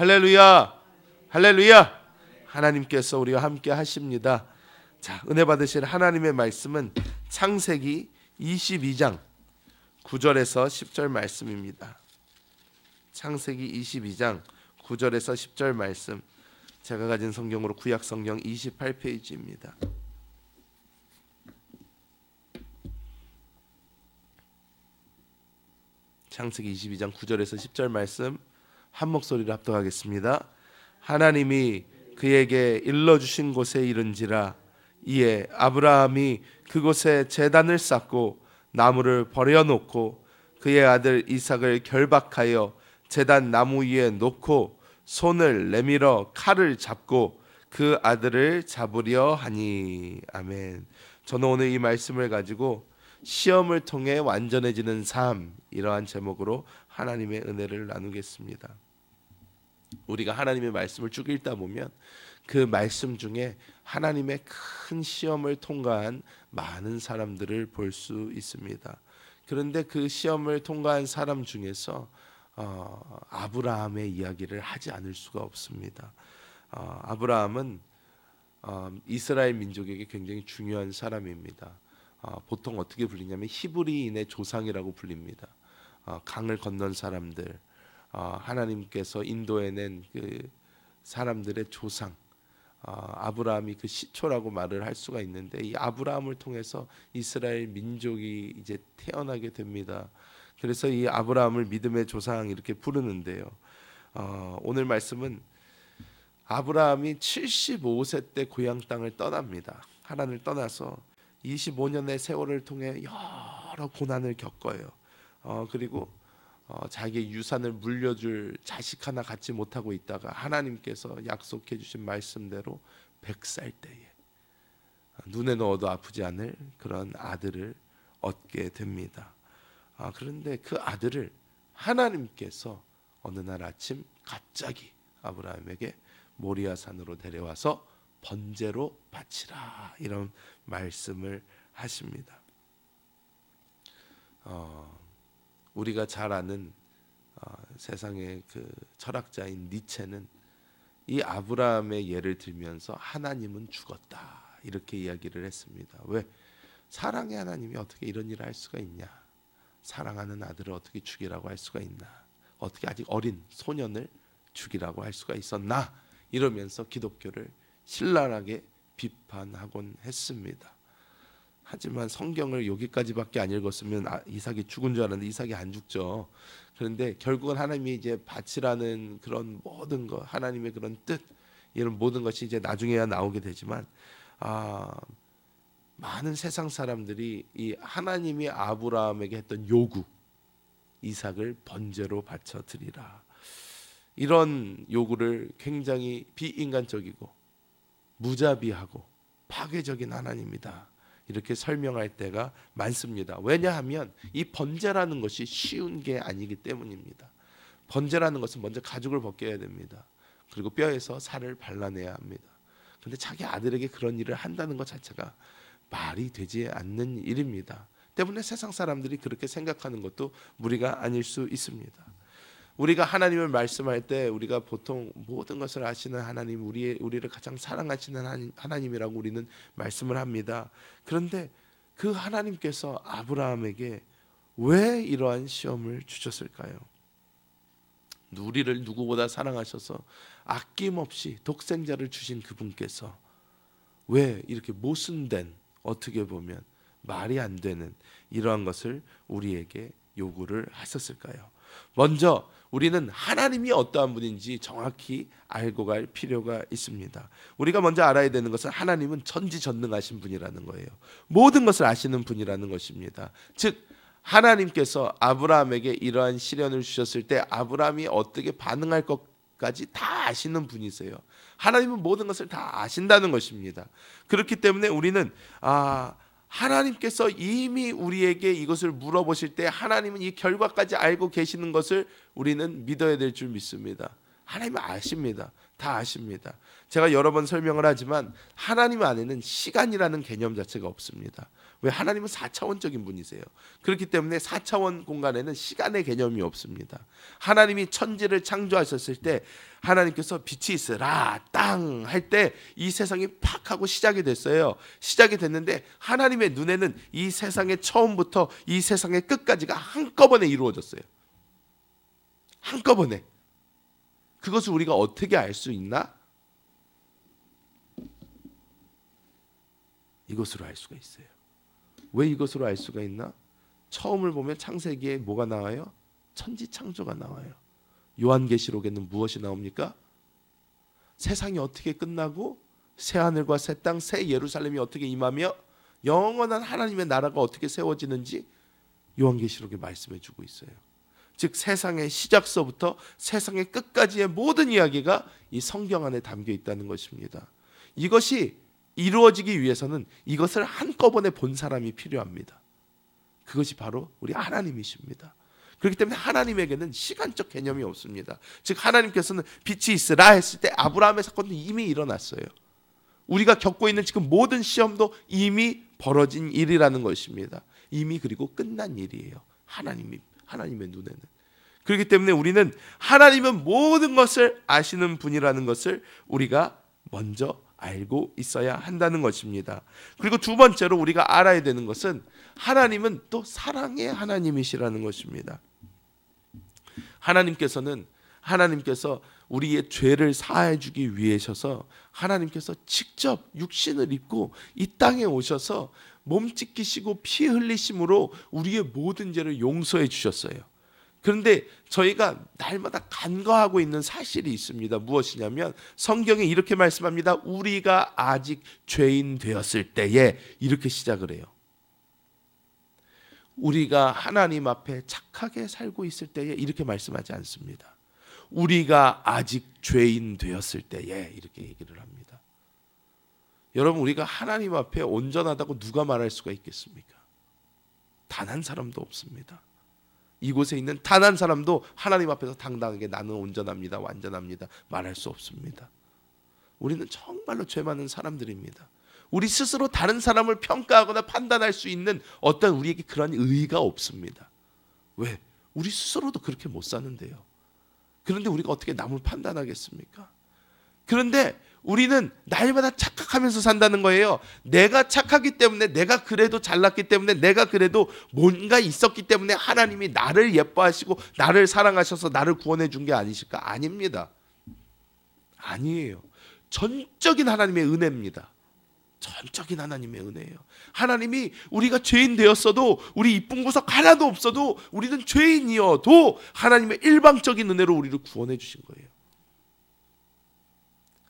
할렐루야, 할렐루야. 하나님께서 우리와 함께 하십니다. 자, 은혜 받으실 하나님의 말씀은 창세기 22장 9절에서 10절 말씀입니다. 창세기 22장 9절에서 10절 말씀, 제가 가진 성경으로 구약 성경 28페이지입니다. 창세기 22장 9절에서 10절 말씀 한 목소리로 합독하겠습니다. 하나님이 그에게 일러주신 곳에 이른지라 이에 아브라함이 그곳에 제단을 쌓고 나무를 버려놓고 그의 아들 이삭을 결박하여 제단 나무 위에 놓고 손을 내밀어 칼을 잡고 그 아들을 잡으려 하니. 아멘. 저는 오늘 이 말씀을 가지고 시험을 통해 완전해지는 삶, 이러한 제목으로 하나님의 은혜를 나누겠습니다. 우리가 하나님의 말씀을 쭉 읽다 보면 그 말씀 중에 하나님의 큰 시험을 통과한 많은 사람들을 볼 수 있습니다. 그런데 그 시험을 통과한 사람 중에서 아브라함의 이야기를 하지 않을 수가 없습니다. 아브라함은 이스라엘 민족에게 굉장히 중요한 사람입니다. 보통 어떻게 불리냐면 히브리인의 조상이라고 불립니다. 강을 건넌 사람들, 하나님께서 인도해낸 그 사람들의 조상, 아브라함이 그 시초라고 말을 할 수가 있는데, 이 아브라함을 통해서 이스라엘 민족이 이제 태어나게 됩니다. 그래서 이 아브라함을 믿음의 조상 이렇게 부르는데요. 오늘 말씀은 아브라함이 75세 때 고향 땅을 떠납니다. 하나님을 떠나서 25년의 세월을 통해 여러 고난을 겪어요. 그리고 자기의 유산을 물려줄 자식 하나 갖지 못하고 있다가 하나님께서 약속해 주신 말씀대로 100살 때에 눈에 넣어도 아프지 않을 그런 아들을 얻게 됩니다. 그런데 그 아들을 하나님께서 어느 날 아침 갑자기 아브라함에게 모리아산으로 데려와서 번제로 바치라, 이런 말씀을 하십니다. 우리가 잘 아는 세상의 그 철학자인 니체는 이 아브라함의 예를 들면서 하나님은 죽었다, 이렇게 이야기를 했습니다. 왜? 사랑의 하나님이 어떻게 이런 일을 할 수가 있냐? 사랑하는 아들을 어떻게 죽이라고 할 수가 있나? 어떻게 아직 어린 소년을 죽이라고 할 수가 있었나? 이러면서 기독교를 신랄하게 비판하곤 했습니다. 하지만 성경을 여기까지밖에 안 읽었으면 이삭이 죽은 줄 알았는데 이삭이 안 죽죠. 그런데 결국은 하나님이 이제 바치라는 그런 모든 것, 하나님의 그런 뜻, 이런 모든 것이 이제 나중에야 나오게 되지만, 많은 세상 사람들이 이 하나님이 아브라함에게 했던 요구, 이삭을 번제로 바쳐 드리라, 이런 요구를 굉장히 비인간적이고 무자비하고 파괴적인 하나님이다, 이렇게 설명할 때가 많습니다. 왜냐하면 이 번제라는 것이 쉬운 게 아니기 때문입니다. 번제라는 것은 먼저 가죽을 벗겨야 됩니다. 그리고 뼈에서 살을 발라내야 합니다. 그런데 자기 아들에게 그런 일을 한다는 것 자체가 말이 되지 않는 일입니다. 때문에 세상 사람들이 그렇게 생각하는 것도 무리가 아닐 수 있습니다. 우리가 하나님을 말씀할 때 우리가 보통 모든 것을 아시는 하나님, 우리를 가장 사랑하시는 하나님이라고 우리는 말씀을 합니다. 그런데 그 하나님께서 아브라함에게 왜 이러한 시험을 주셨을까요? 우리를 누구보다 사랑하셔서 아낌없이 독생자를 주신 그분께서 왜 이렇게 모순된, 어떻게 보면 말이 안 되는 이러한 것을 우리에게 요구를 하셨을까요? 먼저 우리는 하나님이 어떠한 분인지 정확히 알고 갈 필요가 있습니다. 우리가 먼저 알아야 되는 것은 하나님은 전지전능하신 분이라는 거예요. 모든 것을 아시는 분이라는 것입니다. 즉 하나님께서 아브라함에게 이러한 시련을 주셨을 때 아브라함이 어떻게 반응할 것까지 다 아시는 분이세요. 하나님은 모든 것을 다 아신다는 것입니다. 그렇기 때문에 우리는 하나님께서 이미 우리에게 이것을 물어보실 때 하나님은 이 결과까지 알고 계시는 것을 우리는 믿어야 될 줄 믿습니다. 하나님은 아십니다. 다 아십니다. 제가 여러 번 설명을 하지만 하나님 안에는 시간이라는 개념 자체가 없습니다. 왜? 하나님은 4차원적인 분이세요. 그렇기 때문에 4차원 공간에는 시간의 개념이 없습니다. 하나님이 천지를 창조하셨을 때 하나님께서 빛이 있으라 땅 할 때 이 세상이 팍 하고 시작이 됐어요. 시작이 됐는데 하나님의 눈에는 이 세상의 처음부터 이 세상의 끝까지가 한꺼번에 이루어졌어요. 한꺼번에. 그것을 우리가 어떻게 알 수 있나? 이것으로 알 수가 있어요. 왜 이것으로 알 수가 있나? 처음을 보면 창세기에 뭐가 나와요? 천지창조가 나와요. 요한계시록에는 무엇이 나옵니까? 세상이 어떻게 끝나고 새하늘과 새 땅, 새 예루살렘이 어떻게 임하며 영원한 하나님의 나라가 어떻게 세워지는지 요한계시록에 말씀해 주고 있어요. 즉 세상의 시작서부터 세상의 끝까지의 모든 이야기가 이 성경 안에 담겨 있다는 것입니다. 이것이 이루어지기 위해서는 이것을 한꺼번에 본 사람이 필요합니다. 그것이 바로 우리 하나님이십니다. 그렇기 때문에 하나님에게는 시간적 개념이 없습니다. 즉 하나님께서는 빛이 있으라 했을 때 아브라함의 사건도 이미 일어났어요. 우리가 겪고 있는 지금 모든 시험도 이미 벌어진 일이라는 것입니다. 이미 그리고 끝난 일이에요. 하나님의 눈에는. 그렇기 때문에 우리는 하나님은 모든 것을 아시는 분이라는 것을 우리가 먼저 알고 있어야 한다는 것입니다. 그리고 두 번째로 우리가 알아야 되는 것은 하나님은 또 사랑의 하나님이시라는 것입니다. 하나님께서 우리의 죄를 사해 주기 위해셔서 하나님께서 직접 육신을 입고 이 땅에 오셔서 몸 찢기시고 피 흘리심으로 우리의 모든 죄를 용서해 주셨어요. 그런데 저희가 날마다 간과하고 있는 사실이 있습니다. 무엇이냐면 성경에 이렇게 말씀합니다. 우리가 아직 죄인 되었을 때에 이렇게 시작을 해요. 우리가 하나님 앞에 착하게 살고 있을 때에 이렇게 말씀하지 않습니다. 우리가 아직 죄인 되었을 때에 이렇게 얘기를 합니다. 여러분 우리가 하나님 앞에 온전하다고 누가 말할 수가 있겠습니까? 단 한 사람도 없습니다. 이곳에 있는 단 한 사람도 하나님 앞에서 당당하게 나는 온전합니다, 완전합니다 말할 수 없습니다. 우리는 정말로 죄 많은 사람들입니다. 우리 스스로 다른 사람을 평가하거나 판단할 수 있는 어떤 우리에게 그런 의의가 없습니다. 왜? 우리 스스로도 그렇게 못 사는데요. 그런데 우리가 어떻게 남을 판단하겠습니까? 그런데 우리는 날마다 착각하면서 산다는 거예요. 내가 착하기 때문에, 내가 그래도 잘났기 때문에, 내가 그래도 뭔가 있었기 때문에 하나님이 나를 예뻐하시고 나를 사랑하셔서 나를 구원해 준 게 아니실까? 아닙니다. 아니에요. 전적인 하나님의 은혜입니다. 전적인 하나님의 은혜예요. 하나님이 우리가 죄인 되었어도, 우리 이쁜 구석 하나도 없어도, 우리는 죄인이어도 하나님의 일방적인 은혜로 우리를 구원해 주신 거예요.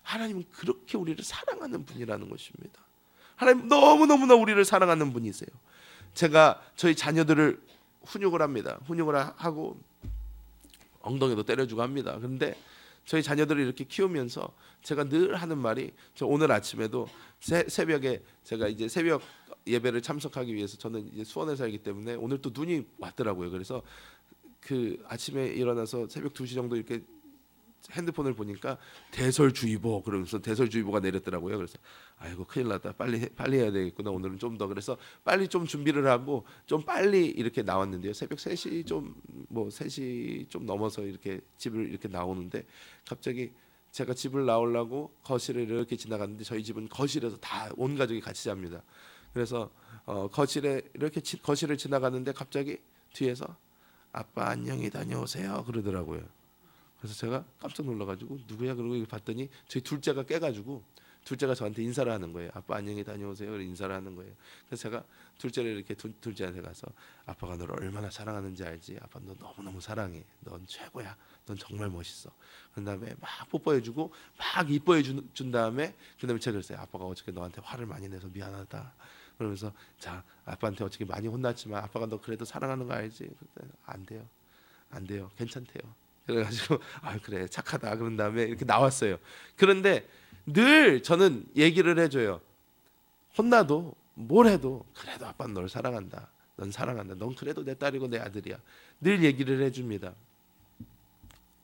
하나님은 그렇게 우리를 사랑하는 분이라는 것입니다. 하나님 너무너무나 우리를 사랑하는 분이세요. 제가 저희 자녀들을 훈육을 합니다. 훈육을 하고 엉덩이도 때려주고 합니다. 그런데 저희 자녀들을 이렇게 키우면서 제가 늘 하는 말이, 저 오늘 아침에도 새벽에 제가 이제 새벽 예배를 참석하기 위해서, 저는 이제 수원에 살기 때문에 오늘 또 눈이 왔더라고요. 그래서 그 아침에 일어나서 새벽 2시 정도 이렇게 핸드폰을 보니까 대설주의보, 그러면서 대설주의보가 내렸더라고요. 그래서 아이고 큰일 났다, 빨리 해야 되겠구나, 오늘은 좀 더. 그래서 빨리 좀 준비를 하고 좀 빨리 이렇게 나왔는데요. 새벽 3시 좀 3시 좀 넘어서 이렇게 집을 이렇게 나오는데, 갑자기 제가 집을 나오려고 거실을 이렇게 지나갔는데, 저희 집은 거실에서 다 온 가족이 같이 잡니다. 그래서 거실에 이렇게 거실을 지나갔는데 갑자기 뒤에서 아빠 안녕히 다녀오세요 그러더라고요. 그래서 제가 깜짝 놀라가지고 누구야 그러고 봤더니 저희 둘째가 깨가지고, 둘째가 저한테 인사를 하는 거예요. 아빠 안녕히 다녀오세요. 그래 인사를 하는 거예요. 그래서 제가 둘째를 이렇게 둘째한테 가서, 아빠가 너를 얼마나 사랑하는지 알지? 아빠 너 너무너무 사랑해. 넌 최고야. 넌 정말 멋있어. 그런 다음에 막 뽀뽀해주고 막 이뻐해 준 다음에, 그 다음에 제가 그랬어요. 아빠가 어저께 너한테 화를 많이 내서 미안하다. 그러면서 자, 아빠한테 어저께 많이 혼났지만 아빠가 너 그래도 사랑하는 거 알지? 그때 안 돼요. 괜찮대요. 그래가지고 아 그래 착하다 그런 다음에 이렇게 나왔어요. 그런데 늘 저는 얘기를 해줘요. 혼나도 뭘 해도 그래도 아빠는 널 사랑한다. 넌 사랑한다. 넌 그래도 내 딸이고 내 아들이야. 늘 얘기를 해줍니다.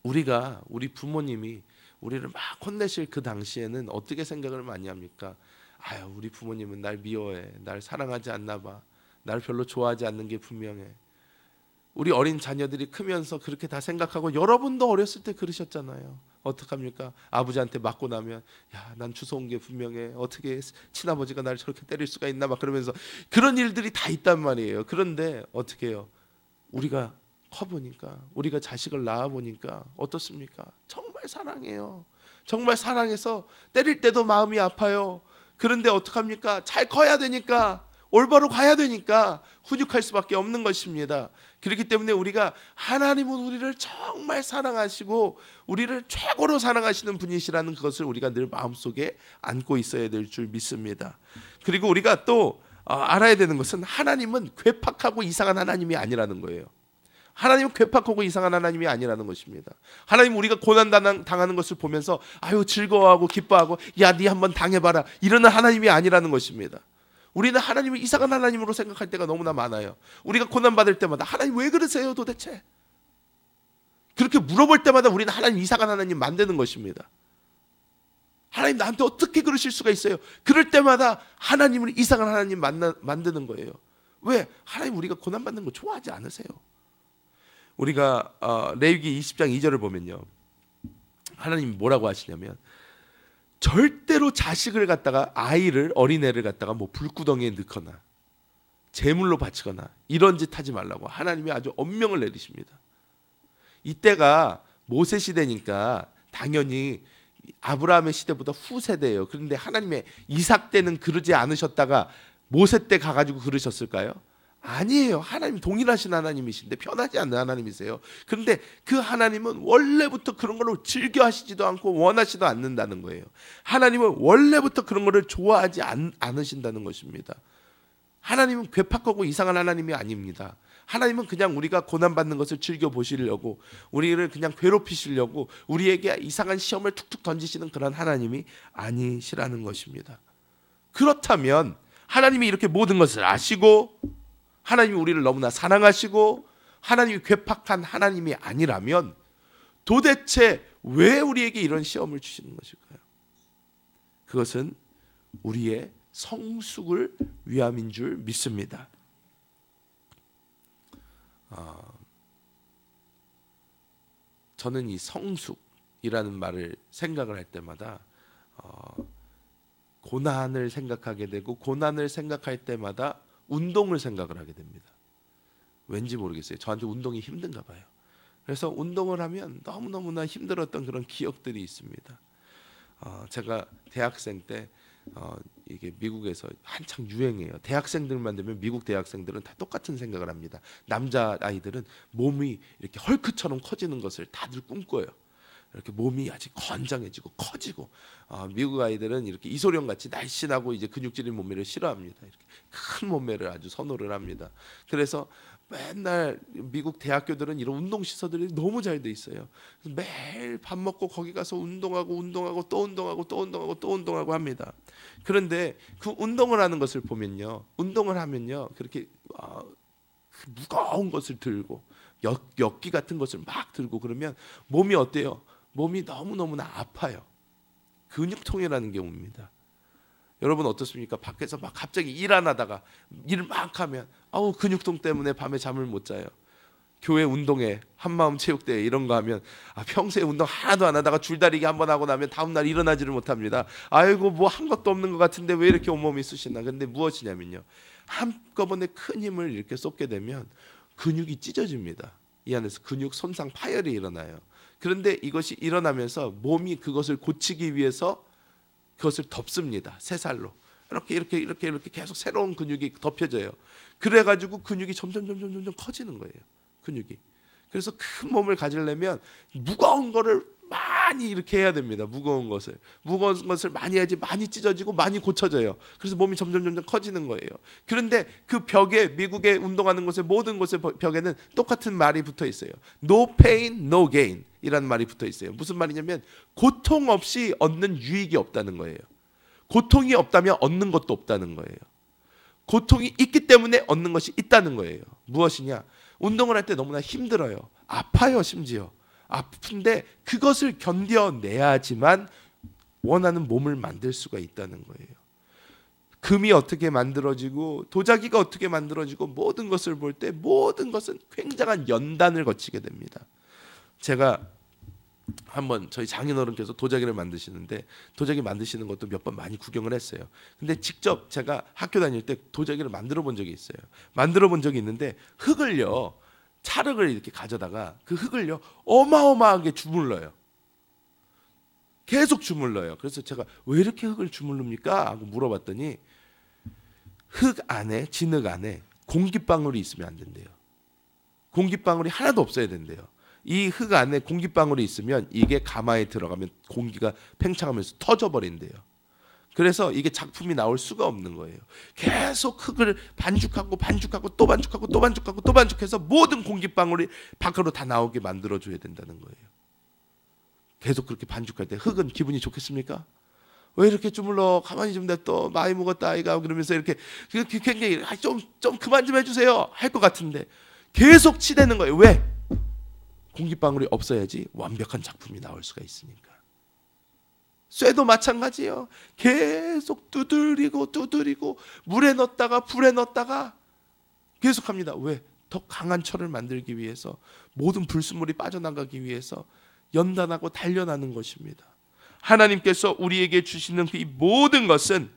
우리 부모님이 우리를 막 혼내실 그 당시에는 어떻게 생각을 많이 합니까? 아유, 우리 부모님은 날 미워해, 날 사랑하지 않나 봐, 날 별로 좋아하지 않는 게 분명해. 우리 어린 자녀들이 크면서 그렇게 다 생각하고, 여러분도 어렸을 때 그러셨잖아요. 어떡합니까? 아버지한테 맞고 나면, 야, 난 주워 온 게 분명해, 어떻게 친아버지가 날 저렇게 때릴 수가 있나 막 그러면서 그런 일들이 다 있단 말이에요. 그런데 어떻게 해요? 우리가 커보니까, 우리가 자식을 낳아보니까 어떻습니까? 정말 사랑해요. 정말 사랑해서 때릴 때도 마음이 아파요. 그런데 어떡합니까? 잘 커야 되니까, 올바로 가야 되니까 훈육할 수밖에 없는 것입니다. 그렇기 때문에 우리가, 하나님은 우리를 정말 사랑하시고 우리를 최고로 사랑하시는 분이시라는 것을 우리가 늘 마음속에 안고 있어야 될 줄 믿습니다. 그리고 우리가 또 알아야 되는 것은, 하나님은 괴팍하고 이상한 하나님이 아니라는 거예요. 하나님은 괴팍하고 이상한 하나님이 아니라는 것입니다. 하나님, 우리가 고난 당하는 것을 보면서 아유 즐거워하고 기뻐하고, 야, 네 한번 당해봐라, 이러는 하나님이 아니라는 것입니다. 우리는 하나님을 이상한 하나님으로 생각할 때가 너무나 많아요. 우리가 고난받을 때마다 하나님 왜 그러세요 도대체? 그렇게 물어볼 때마다 우리는 하나님 이상한 하나님 만드는 것입니다. 하나님 나한테 어떻게 그러실 수가 있어요? 그럴 때마다 하나님을 이상한 하나님 만드는 거예요. 왜? 하나님 우리가 고난받는 거 좋아하지 않으세요. 우리가 레위기 20장 2절을 보면요, 하나님이 뭐라고 하시냐면, 절대로 자식을 갖다가, 아이를, 어린애를 갖다가 뭐 불구덩이에 넣거나 제물로 바치거나 이런 짓 하지 말라고 하나님이 아주 엄명을 내리십니다. 이때가 모세 시대니까 당연히 아브라함의 시대보다 후세대예요. 그런데 하나님의 이삭 때는 그러지 않으셨다가 모세 때 가가지고 그러셨을까요? 아니에요. 하나님 동일하신 하나님이신데 변하지 않는 하나님이세요. 그런데 그 하나님은 원래부터 그런 걸 즐겨 하시지도 않고 원하지도 않는다는 거예요. 하나님은 원래부터 그런 거를 좋아하지 않으신다는 것입니다. 하나님은 괴팍하고 이상한 하나님이 아닙니다. 하나님은 그냥 우리가 고난받는 것을 즐겨보시려고, 우리를 그냥 괴롭히시려고 우리에게 이상한 시험을 툭툭 던지시는 그런 하나님이 아니시라는 것입니다. 그렇다면 하나님이 이렇게 모든 것을 아시고, 하나님이 우리를 너무나 사랑하시고 하나님이 괴팍한 하나님이 아니라면 도대체 왜 우리에게 이런 시험을 주시는 것일까요? 그것은 우리의 성숙을 위함인 줄 믿습니다. 저는 이 성숙이라는 말을 생각을 할 때마다 고난을 생각하게 되고, 고난을 생각할 때마다 운동을 생각을 하게 됩니다. 왠지 모르겠어요. 저한테 운동이 힘든가 봐요. 그래서 운동을 하면 너무너무나 힘들었던 그런 기억들이 있습니다. 제가 대학생 때 이게 미국에서 한창 유행해요. 대학생들만 되면 미국 대학생들은 다 똑같은 생각을 합니다. 남자 아이들은 몸이 이렇게 헐크처럼 커지는 것을 다들 꿈꿔요. 이렇게 몸이 아주 건장해지고 커지고, 미국 아이들은 이렇게 이소룡 같이 날씬하고 이제 근육질인 몸매를 싫어합니다. 이렇게 큰 몸매를 아주 선호를 합니다. 그래서 맨날 미국 대학교들은 이런 운동 시설들이 너무 잘 돼 있어요. 매일 밥 먹고 거기 가서 운동하고 또 운동하고 합니다. 그런데 그 운동을 하는 것을 보면요, 운동을 하면요, 그렇게 무거운 것을 들고 엿기 같은 것을 막 들고 그러면 몸이 어때요? 몸이 너무너무나 아파요. 근육통이라는 게 옵니다. 여러분 어떻습니까? 밖에서 막 갑자기 일 안 하다가 일 막 하면 근육통 때문에 밤에 잠을 못 자요. 교회 운동회, 한마음 체육대회 이런 거 하면 평소에 운동 하나도 안 하다가 줄다리기 한번 하고 나면 다음날 일어나지를 못합니다. 아이고 뭐 한 것도 없는 것 같은데 왜 이렇게 온몸이 쑤시나. 근데 무엇이냐면요, 한꺼번에 큰 힘을 이렇게 쏟게 되면 근육이 찢어집니다. 이 안에서 근육 손상 파열이 일어나요. 그런데 이것이 일어나면서 몸이 그것을 고치기 위해서 그것을 덮습니다. 새살로 이렇게 계속 새로운 근육이 덮여져요. 그래가지고 근육이 점점 커지는 거예요. 근육이. 그래서 큰 몸을 가지려면 무거운 거를 많이 이렇게 해야 됩니다. 무거운 것을 많이 해야지 많이 찢어지고 많이 고쳐져요. 그래서 몸이 점점 커지는 거예요. 그런데 그 벽에, 미국에 운동하는 곳에 모든 곳의 벽에는 똑같은 말이 붙어 있어요. No pain, no gain 이라는 말이 붙어 있어요. 무슨 말이냐면 고통 없이 얻는 유익이 없다는 거예요. 고통이 없다면 얻는 것도 없다는 거예요. 고통이 있기 때문에 얻는 것이 있다는 거예요. 무엇이냐? 운동을 할 때 너무나 힘들어요. 아파요. 심지어 아픈데 그것을 견뎌내야지만 원하는 몸을 만들 수가 있다는 거예요. 금이 어떻게 만들어지고 도자기가 어떻게 만들어지고 모든 것을 볼 때 모든 것은 굉장한 연단을 거치게 됩니다. 제가 한번 저희 장인어른께서 도자기를 만드시는데 도자기 만드시는 것도 몇 번 많이 구경을 했어요. 근데 직접 제가 학교 다닐 때 도자기를 만들어 본 적이 있어요. 만들어 본 적이 있는데 흙을요, 찰흙을 이렇게 가져다가 그 흙을요 어마어마하게 주물러요. 계속 주물러요. 그래서 제가 왜 이렇게 흙을 주물릅니까? 하고 물어봤더니 흙 안에, 진흙 안에 공기방울이 있으면 안 된대요. 공기방울이 하나도 없어야 된대요. 이 흙 안에 공기방울이 있으면 이게 가마에 들어가면 공기가 팽창하면서 터져버린대요. 그래서 이게 작품이 나올 수가 없는 거예요. 계속 흙을 반죽하고 반죽하고 또 반죽하고 또 반죽하고 또 반죽해서 모든 공기방울이 밖으로 다 나오게 만들어줘야 된다는 거예요. 계속 그렇게 반죽할 때 흙은 기분이 좋겠습니까? 왜 이렇게 주물러? 가만히 좀 냅둬. 많이 먹었다 아이가. 그러면서 이렇게 굉장히 좀 그만 좀 해주세요 할 것 같은데 계속 치대는 거예요. 왜? 공기방울이 없어야지 완벽한 작품이 나올 수가 있으니까. 쇠도 마찬가지예요. 계속 두드리고 물에 넣었다가 불에 넣었다가 계속합니다. 왜? 더 강한 철을 만들기 위해서, 모든 불순물이 빠져나가기 위해서 연단하고 단련하는 것입니다. 하나님께서 우리에게 주시는 이 모든 것은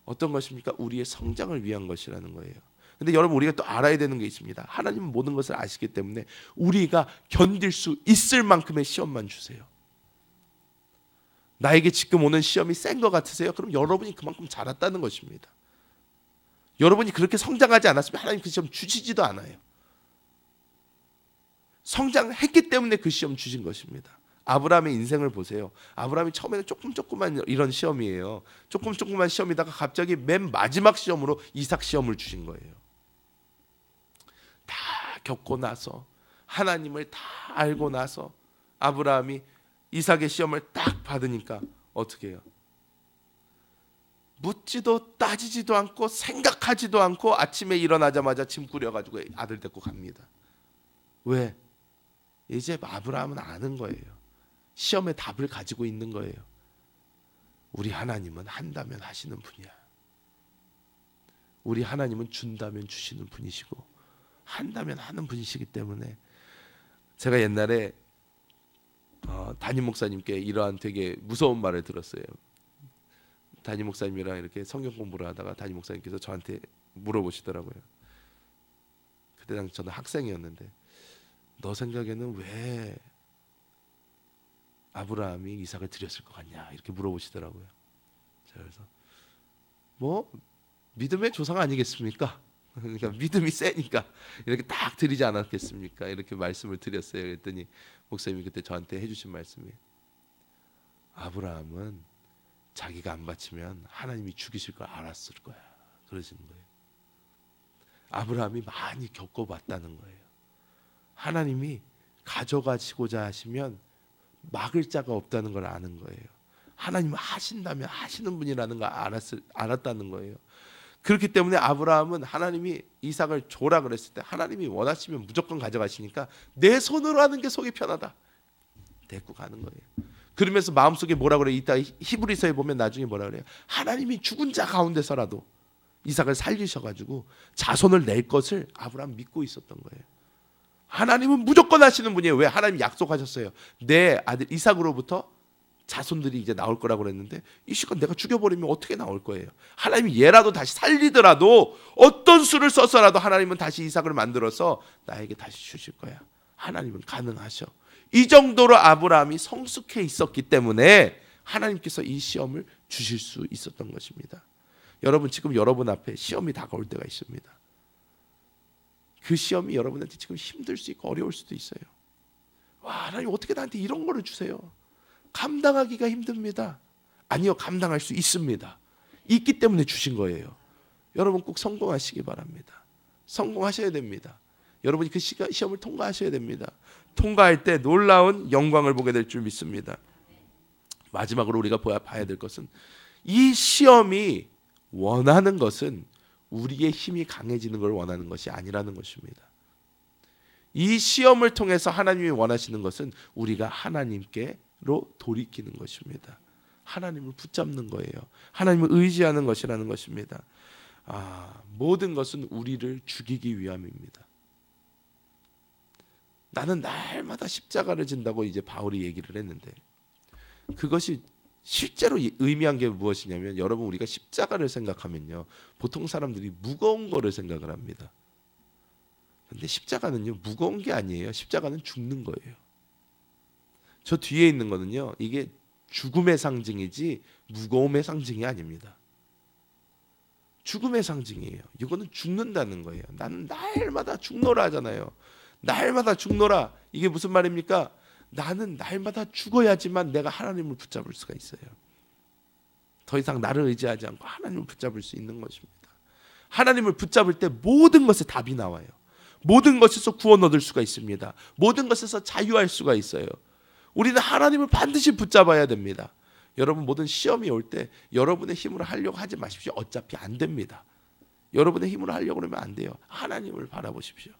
어떤 것입니까? 우리의 성장을 위한 것이라는 거예요. 근데 여러분, 우리가 또 알아야 되는 게 있습니다. 하나님은 모든 것을 아시기 때문에 우리가 견딜 수 있을 만큼의 시험만 주세요. 나에게 지금 오는 시험이 센 것 같으세요? 그럼 여러분이 그만큼 자랐다는 것입니다. 여러분이 그렇게 성장하지 않았으면 하나님 그 시험 주시지도 않아요. 성장했기 때문에 그 시험 주신 것입니다. 아브라함의 인생을 보세요. 아브라함이 처음에는 조금만 이런 시험이에요. 조금만 시험이다가 갑자기 맨 마지막 시험으로 이삭 시험을 주신 거예요. 다 겪고 나서, 하나님을 다 알고 나서 아브라함이 이삭의 시험을 딱 받으니까 어떻게 해요? 묻지도 따지지도 않고 생각하지도 않고 아침에 일어나자마자 짐 꾸려가지고 아들 데리고 갑니다. 왜? 이제 아브라함은 아는 거예요. 시험의 답을 가지고 있는 거예요. 우리 하나님은 한다면 하시는 분이야. 우리 하나님은 준다면 주시는 분이시고 한다면 하는 분이시기 때문에, 제가 옛날에 담임 목사님께 이러한 되게 무서운 말을 들었어요. 담임 목사님이랑 이렇게 성경 공부를 하다가 담임 목사님께서 저한테 물어보시더라고요. 그때 당시 저는 학생이었는데, 너 생각에는 왜 아브라함이 이삭을 드렸을 것 같냐, 이렇게 물어보시더라고요. 그래서 뭐 믿음의 조상 아니겠습니까? 그러니까 믿음이 세니까 이렇게 딱 드리지 않았겠습니까? 이렇게 말씀을 드렸어요. 그랬더니 목사님이 그때 저한테 해주신 말씀이, 아브라함은 자기가 안 바치면 하나님이 죽이실 걸 알았을 거야, 그러시는 거예요. 아브라함이 많이 겪어봤다는 거예요. 하나님이 가져가시고자 하시면 막을 자가 없다는 걸 아는 거예요. 하나님은 하신다면 하시는 분이라는 걸 알았다는 거예요. 그렇기 때문에 아브라함은 하나님이 이삭을 줘라 그랬을 때 하나님이 원하시면 무조건 가져가시니까 내 손으로 하는 게 속이 편하다, 데리고 가는 거예요. 그러면서 마음속에 뭐라 그래요? 이따 히브리서에 보면 나중에 뭐라 그래요? 하나님이 죽은 자 가운데서라도 이삭을 살리셔가지고 자손을 낼 것을 아브라함 믿고 있었던 거예요. 하나님은 무조건 하시는 분이에요. 왜? 하나님 약속하셨어요. 내 아들 이삭으로부터 자손들이 이제 나올 거라고 그랬는데, 이 시간 내가 죽여버리면 어떻게 나올 거예요? 하나님이 얘라도 다시 살리더라도, 어떤 수를 써서라도 하나님은 다시 이삭을 만들어서 나에게 다시 주실 거야. 하나님은 가능하셔. 이 정도로 아브라함이 성숙해 있었기 때문에 하나님께서 이 시험을 주실 수 있었던 것입니다. 여러분, 지금 여러분 앞에 시험이 다가올 때가 있습니다. 그 시험이 여러분한테 지금 힘들 수 있고 어려울 수도 있어요. 와, 하나님 어떻게 나한테 이런 거를 주세요? 감당하기가 힘듭니다. 아니요, 감당할 수 있습니다. 있기 때문에 주신 거예요. 여러분 꼭 성공하시기 바랍니다. 성공하셔야 됩니다. 여러분이 그 시험을 통과하셔야 됩니다. 통과할 때 놀라운 영광을 보게 될 줄 믿습니다. 마지막으로 우리가 봐야 될 것은, 이 시험이 원하는 것은 우리의 힘이 강해지는 걸 원하는 것이 아니라는 것입니다. 이 시험을 통해서 하나님이 원하시는 것은 우리가 하나님께로 돌이키는 것입니다. 하나님을 붙잡는 거예요. 하나님을 의지하는 것이라는 것입니다. 모든 것은 우리를 죽이기 위함입니다. 나는 날마다 십자가를 진다고 이제 바울이 얘기를 했는데, 그것이 실제로 의미한 게 무엇이냐면, 여러분, 우리가 십자가를 생각하면요, 보통 사람들이 무거운 거를 생각을 합니다. 근데 십자가는요, 무거운 게 아니에요. 십자가는 죽는 거예요. 저 뒤에 있는 거는요, 이게 죽음의 상징이지 무거움의 상징이 아닙니다. 죽음의 상징이에요. 이거는 죽는다는 거예요. 나는 날마다 죽노라 하잖아요. 날마다 죽노라. 이게 무슨 말입니까? 나는 날마다 죽어야지만 내가 하나님을 붙잡을 수가 있어요. 더 이상 나를 의지하지 않고 하나님을 붙잡을 수 있는 것입니다. 하나님을 붙잡을 때 모든 것에 답이 나와요. 모든 것에서 구원 얻을 수가 있습니다. 모든 것에서 자유할 수가 있어요. 우리는 하나님을 반드시 붙잡아야 됩니다. 여러분, 모든 시험이 올 때 여러분의 힘으로 하려고 하지 마십시오. 어차피 안 됩니다. 여러분의 힘으로 하려고 그러면 안 돼요. 하나님을 바라보십시오.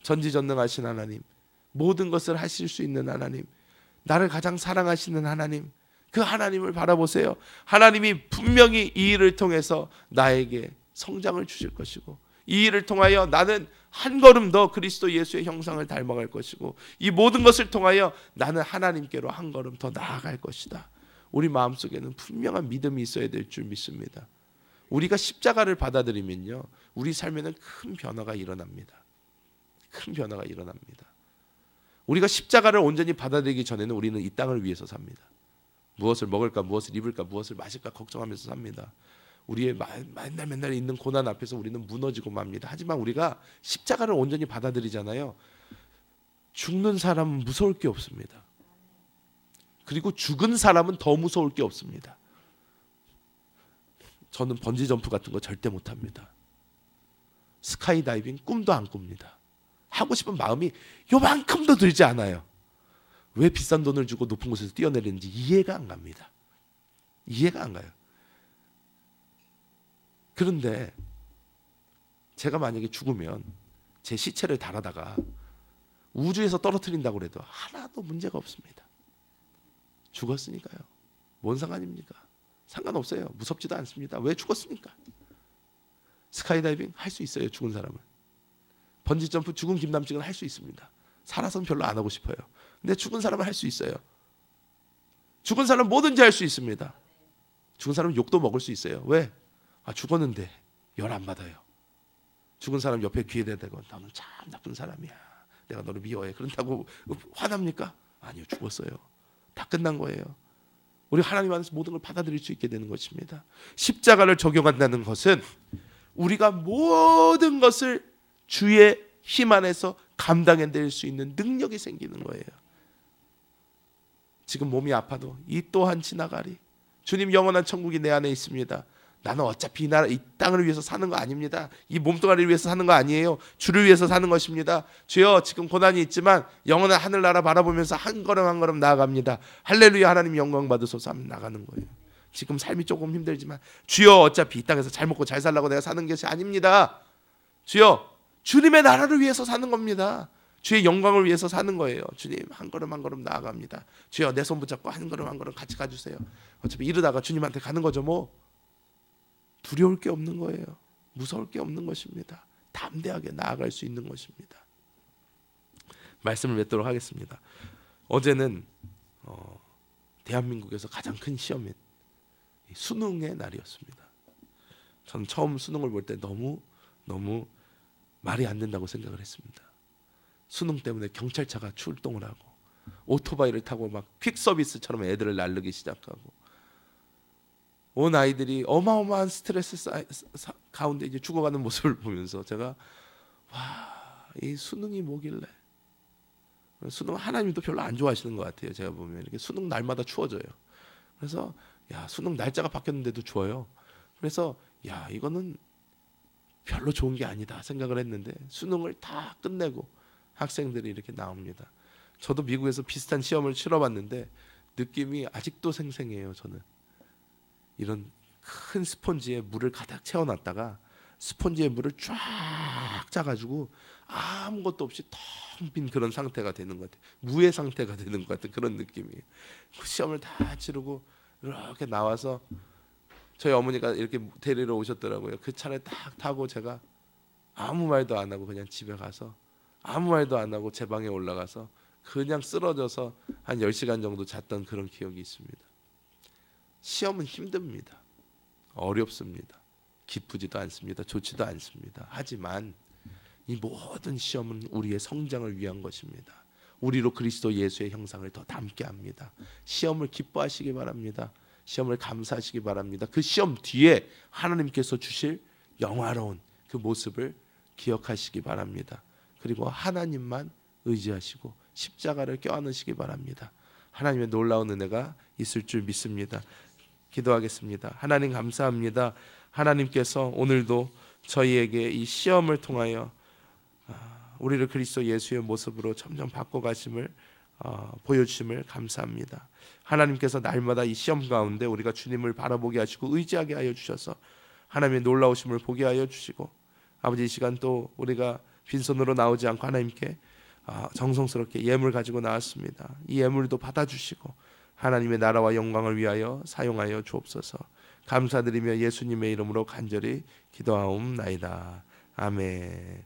전지전능하신 하나님, 모든 것을 하실 수 있는 하나님, 나를 가장 사랑하시는 하나님, 그 하나님을 바라보세요. 하나님이 분명히 이 일을 통해서 나에게 성장을 주실 것이고, 이 일을 통하여 나는 한 걸음 더 그리스도 예수의 형상을 닮아갈 것이고, 이 모든 것을 통하여 나는 하나님께로 한 걸음 더 나아갈 것이다. 우리 마음속에는 분명한 믿음이 있어야 될 줄 믿습니다. 우리가 십자가를 받아들이면요, 우리 삶에는 큰 변화가 일어납니다. 큰 변화가 일어납니다. 우리가 십자가를 온전히 받아들이기 전에는 우리는 이 땅을 위해서 삽니다. 무엇을 먹을까, 무엇을 입을까, 무엇을 마실까 걱정하면서 삽니다. 우리의 맨날 있는 고난 앞에서 우리는 무너지고 맙니다. 하지만 우리가 십자가를 온전히 받아들이잖아요. 죽는 사람은 무서울 게 없습니다. 그리고 죽은 사람은 더 무서울 게 없습니다. 저는 번지점프 같은 거 절대 못합니다. 스카이다이빙 꿈도 안 꿉니다. 하고 싶은 마음이 요만큼도 들지 않아요. 왜 비싼 돈을 주고 높은 곳에서 뛰어내리는지 이해가 안 갑니다. 이해가 안 가요. 그런데 제가 만약에 죽으면 제 시체를 달아다가 우주에서 떨어뜨린다고 해도 하나도 문제가 없습니다. 죽었으니까요. 뭔 상관입니까? 상관없어요. 무섭지도 않습니다. 왜 죽었습니까? 스카이다이빙 할 수 있어요. 죽은 사람은. 번지점프 죽은 김남직은 할 수 있습니다. 살아서는 별로 안 하고 싶어요. 근데 죽은 사람은 할 수 있어요. 죽은 사람은 뭐든지 할 수 있습니다. 죽은 사람은 욕도 먹을 수 있어요. 왜? 죽었는데 열 안 받아요. 죽은 사람 옆에 귀에다 대고 너는 참 나쁜 사람이야. 내가 너를 미워해. 그런다고 화납니까? 아니요. 죽었어요. 다 끝난 거예요. 우리 하나님 안에서 모든 걸 받아들일 수 있게 되는 것입니다. 십자가를 적용한다는 것은 우리가 모든 것을 주의 힘 안에서 감당해낼 수 있는 능력이 생기는 거예요. 지금 몸이 아파도 이 또한 지나가리. 주님, 영원한 천국이 내 안에 있습니다. 나는 어차피 이 땅을 위해서 사는 거 아닙니다. 이 몸뚱아리를 위해서 사는 거 아니에요. 주를 위해서 사는 것입니다. 주여, 지금 고난이 있지만 영원한 하늘나라 바라보면서 한 걸음 한 걸음 나아갑니다. 할렐루야, 하나님 영광 받으소서 하면 나가는 거예요. 지금 삶이 조금 힘들지만 주여, 어차피 이 땅에서 잘 먹고 잘 살라고 내가 사는 것이 아닙니다. 주여, 주님의 나라를 위해서 사는 겁니다. 주의 영광을 위해서 사는 거예요. 주님, 한 걸음 한 걸음 나아갑니다. 주여, 내 손 붙잡고 한 걸음 한 걸음 같이 가주세요. 어차피 이러다가 주님한테 가는 거죠. 뭐 두려울 게 없는 거예요. 무서울 게 없는 것입니다. 담대하게 나아갈 수 있는 것입니다. 말씀을 맺도록 하겠습니다. 어제는 대한민국에서 가장 큰 시험인 수능의 날이었습니다. 저는 처음 수능을 볼 때 너무 말이 안 된다고 생각을 했습니다. 수능 때문에 경찰차가 출동을 하고 오토바이를 타고 막 퀵서비스처럼 애들을 나르기 시작하고 온 아이들이 어마어마한 스트레스 가운데 이제 죽어가는 모습을 보면서 제가 이 수능이 뭐길래, 수능 하나님도 별로 안 좋아하시는 것 같아요. 제가 보면 이렇게 수능 날마다 추워져요. 그래서 수능 날짜가 바뀌었는데도 추워요. 그래서 이거는 별로 좋은 게 아니다 생각을 했는데 수능을 다 끝내고 학생들이 이렇게 나옵니다. 저도 미국에서 비슷한 시험을 치러봤는데 느낌이 아직도 생생해요. 저는 이런 큰 스펀지에 물을 가득 채워놨다가 스펀지에 물을 쫙 꽉 짜가지고 아무것도 없이 텅 빈 그런 상태가 되는 것 같아요. 무의 상태가 되는 것 같은 그런 느낌이에요. 그 시험을 다 치르고 이렇게 나와서 저희 어머니가 이렇게 데리러 오셨더라고요. 그 차를 딱 타고 제가 아무 말도 안 하고 그냥 집에 가서 아무 말도 안 하고 제 방에 올라가서 그냥 쓰러져서 한 10시간 정도 잤던 그런 기억이 있습니다. 시험은 힘듭니다. 어렵습니다. 기쁘지도 않습니다. 좋지도 않습니다. 하지만 이 모든 시험은 우리의 성장을 위한 것입니다. 우리로 그리스도 예수의 형상을 더 닮게 합니다. 시험을 기뻐하시기 바랍니다. 시험을 감사하시기 바랍니다. 그 시험 뒤에 하나님께서 주실 영화로운 그 모습을 기억하시기 바랍니다. 그리고 하나님만 의지하시고 십자가를 껴안으시기 바랍니다. 하나님의 놀라운 은혜가 있을 줄 믿습니다. 기도하겠습니다. 하나님 감사합니다. 하나님께서 오늘도 저희에게 이 시험을 통하여 우리를 그리스도 예수의 모습으로 점점 바꿔가심을 보여주심을 감사합니다. 하나님께서 날마다 이 시험 가운데 우리가 주님을 바라보게 하시고 의지하게 하여 주셔서 하나님의 놀라우심을 보게 하여 주시고 아버지 이 시간 또 우리가 빈손으로 나오지 않고 하나님께 정성스럽게 예물 가지고 나왔습니다. 이 예물도 받아주시고 하나님의 나라와 영광을 위하여 사용하여 주옵소서. 감사드리며 예수님의 이름으로 간절히 기도하옵나이다. 아멘.